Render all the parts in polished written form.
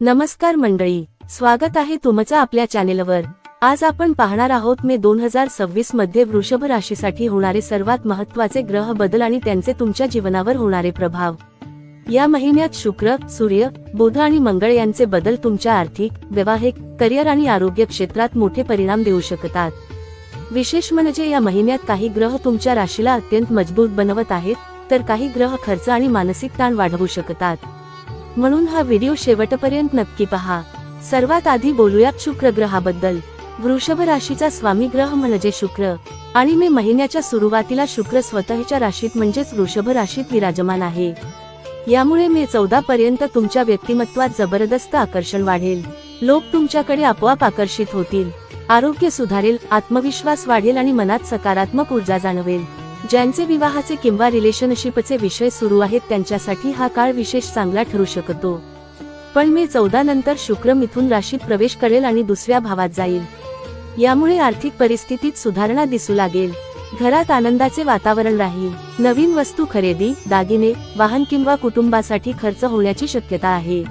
नमस्कार मंडळी, स्वागत आहे तुमचं आपल्या चॅनेलवर। आज आपण पाहणार आहोत मे 2026 मध्ये वृषभ राशीसाठी होणारे सर्वात महत्त्वाचे ग्रह बदल आणि त्यांचे तुमच्या जीवनावर होणारे प्रभाव। या महिन्यात शुक्र, सूर्य, बुध आणि मंगळ यांचे बदल तुमच्या आर्थिक, वैवाहिक, करिअर आणि आरोग्य क्षेत्रात मोठे परिणाम देऊ शकतात। विशेष म्हणजे या महिन्यात काही ग्रह तुमच्या राशीला अत्यंत मजबूत बनवत आहेत, तर काही ग्रह खर्च आणि मानसिक ताण वाढवू शकतात। म्हणून हा व्हिडिओ शेवटपर्यंत नक्की पहा। सर्वात आधी बोलूया शुक्र ग्रहाबद्दल। वृषभ राशीचा स्वामी ग्रह म्हणजे शुक्र आणि मे महिन्याच्या सुरुवातीला शुक्र स्वतःच्या राशीत म्हणजेच वृषभ राशीत विराजमान आहे। यामुळे मे 14 पर्यंत तुमच्या व्यक्तिमत्वात जबरदस्त आकर्षण वाढेल। लोक तुमच्याकडे आपोआप आकर्षित होतील, आरोग्य सुधारेल, आत्मविश्वास वाढेल आणि मनात सकारात्मक ऊर्जा जाणवेल। ज्यांचे विवाहाचे किंवा रिलेशनशिपचे विषय सुरू आहेत त्यांच्यासाठी हा काळ विशेष चांगला ठरू शकतो। पण मे 14 नंतर शुक्र मिथुन राशीत प्रवेश करेल आणि दुसऱ्या भावात जाईल। यामुळे आर्थिक परिस्थितीत सुधारणा दिसू लागेल, घरात आनंदाचे वातावरण राहील। नवीन वस्तू खरेदी, दागिने, वाहन किंवा कुटुंबासाठी खर्च होण्याची शक्यता आहे।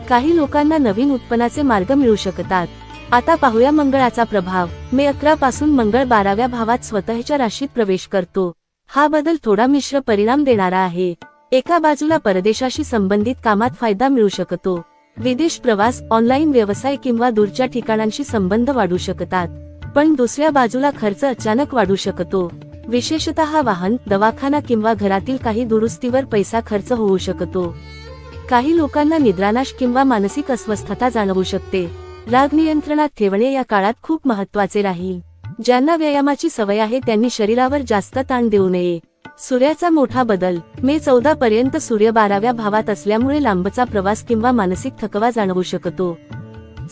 काही लोकांना नवीन उत्पन्नाचे मार्ग मिळू शकतात। आता पाहूया मंगळाचा प्रभाव। मे 11 पासून मंगळ 12व्या भावात स्वतःच्या राशीत प्रवेश करतो। हा बदल थोडा मिश्र परिणाम देणारा आहे। एका बाजूला परदेशाशी संबंधित कामात फायदा मिळू शकतो। विदेश प्रवास, ऑनलाईन व्यवसाय किंवा दूरच्या ठिकाणांशी संबंध वाढू शकतात। पण दुसऱ्या बाजूला खर्च अचानक वाढू शकतो। विशेषतः वाहन, दवाखाना किंवा घरातील काही दुरुस्तीवर पैसा खर्च होऊ शकतो। काही लोकांना निद्रानाश किंवा मानसिक अस्वस्थता जाणवू शकते। राग नियंत्रणात ठेवणे या काळात खूप महत्त्वाचे राहील। ज्यांना व्यायामाची सवय आहे त्यांनी शरीरावर जास्त ताण देऊ नये। सूर्याचा मोठा बदल। मे 14 पर्यंत सूर्य 12व्या भावात असल्यामुळे लांबचा प्रवास किंवा मानसिक थकवा जाणवू शकतो।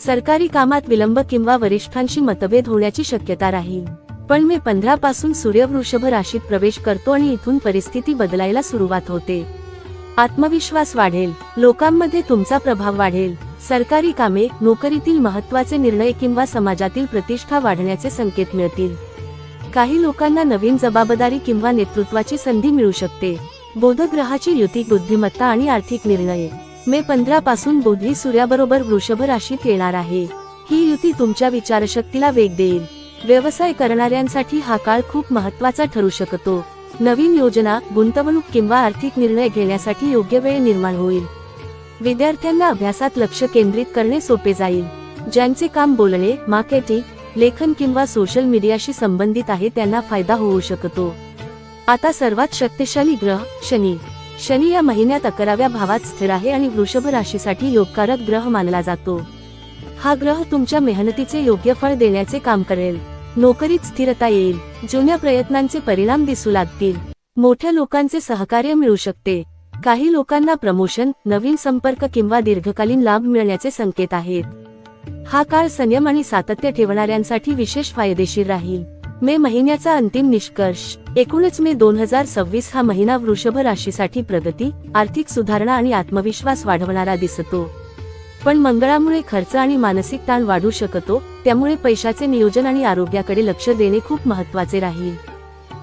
सरकारी कामात विलंब किंवा वरिष्ठांशी मतभेद होण्याची शक्यता राहील। पण मे 15 पासून सूर्य वृषभ राशीत प्रवेश करतो आणि इथून परिस्थिती बदलायला सुरुवात होते। आत्मविश्वास वाढेल, लोकांमध्ये तुमचा प्रभाव वाढेल। सरकारी कामे, नोकरीतील महत्त्वाचे निर्णय किंवा समाजातील प्रतिष्ठा वाढण्याचे संकेत मिळतील। काही लोकांना नवीन जबाबदारी किंवा नेतृत्वाची संधी मिळू शकते। बुध ग्रहाची युती, बुद्धिमत्ता आणि आर्थिक निर्णय। मे 15 पासून बुध ही सूर्याबरोबर वृषभ राशीत येणार आहे। ही युती तुमच्या विचारशक्तीला वेग देईल। व्यवसाय करणाऱ्यांसाठी हा काळ खूप महत्त्वाचा ठरू शकतो। नवीन योजना, गुंतवणूक किंवा आर्थिक निर्णय घेण्यासाठी योग्य वेळ निर्माण होईल। विद्यार्थ्यांना अभ्यासात लक्ष केंद्रित करणे सोपे जाईल। ज्यांचे काम बोलणे, मार्केटिंग, लेखन किंवा सोशल मीडियाशी संबंधित आहे त्यांना फायदा होऊ शकतो। आता सर्वात शक्तिशाली ग्रह शनी। शनी या महिन्यात 11व्या भावात स्थिर आहे आणि वृषभ राशीसाठी योगकारक ग्रह मानला जातो। हा ग्रह तुमच्या मेहनतीचे योग्य फळ देण्याचे काम करेल। नोकरीत स्थिरता येईल, जुन्या प्रयत्नांचे परिणाम दिसू लागतील। मोठ्या लोकांचे सहकार्य मिळू शकते। काही लोकांना प्रमोशन, नवीन संपर्क किंवा दीर्घकालीन लाभ मिळण्याचे संकेत आहेत। हा काळ संयम आणि सातत्य ठेवणाऱ्यांसाठी विशेष फायदेशीर राहील। मे महिन्याचा अंतिम निष्कर्ष। एकूणच मे 2026 हा महिना वृषभ राशीसाठी प्रगती, आर्थिक सुधारणा आणि आत्मविश्वास वाढवणारा दिसतो। पण मंगळामुळे खर्च आणि मानसिक ताण वाढू शकतो, त्यामुळे पैशाचे नियोजन आणि आरोग्याकडे लक्ष देणे खूप महत्त्वाचे राहील।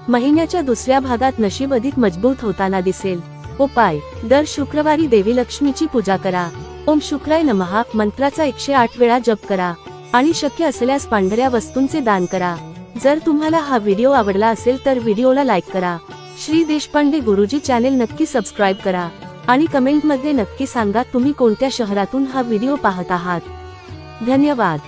महिन्याच्या दुसऱ्या भागात नशीब अधिक मजबूत होताना दिसेल। उपाय: दर शुक्रवारी देवी लक्ष्मीची पूजा करा। ओम शुक्राय नमः मंत्राचा 108 वेळा जप करा आणि शक्य असल्यास पांढऱ्या वस्तूंचे दान करा। जर तुम्हाला हा व्हिडिओ आवडला असेल तर व्हिडिओला लाईक करा। श्री देशपांडे गुरुजी चॅनेल नक्की सबस्क्राईब करा आणि कमेंटमध्ये नक्की सांगा तुम्ही कोणत्या शहरातून हा व्हिडिओ पाहत आहात। धन्यवाद।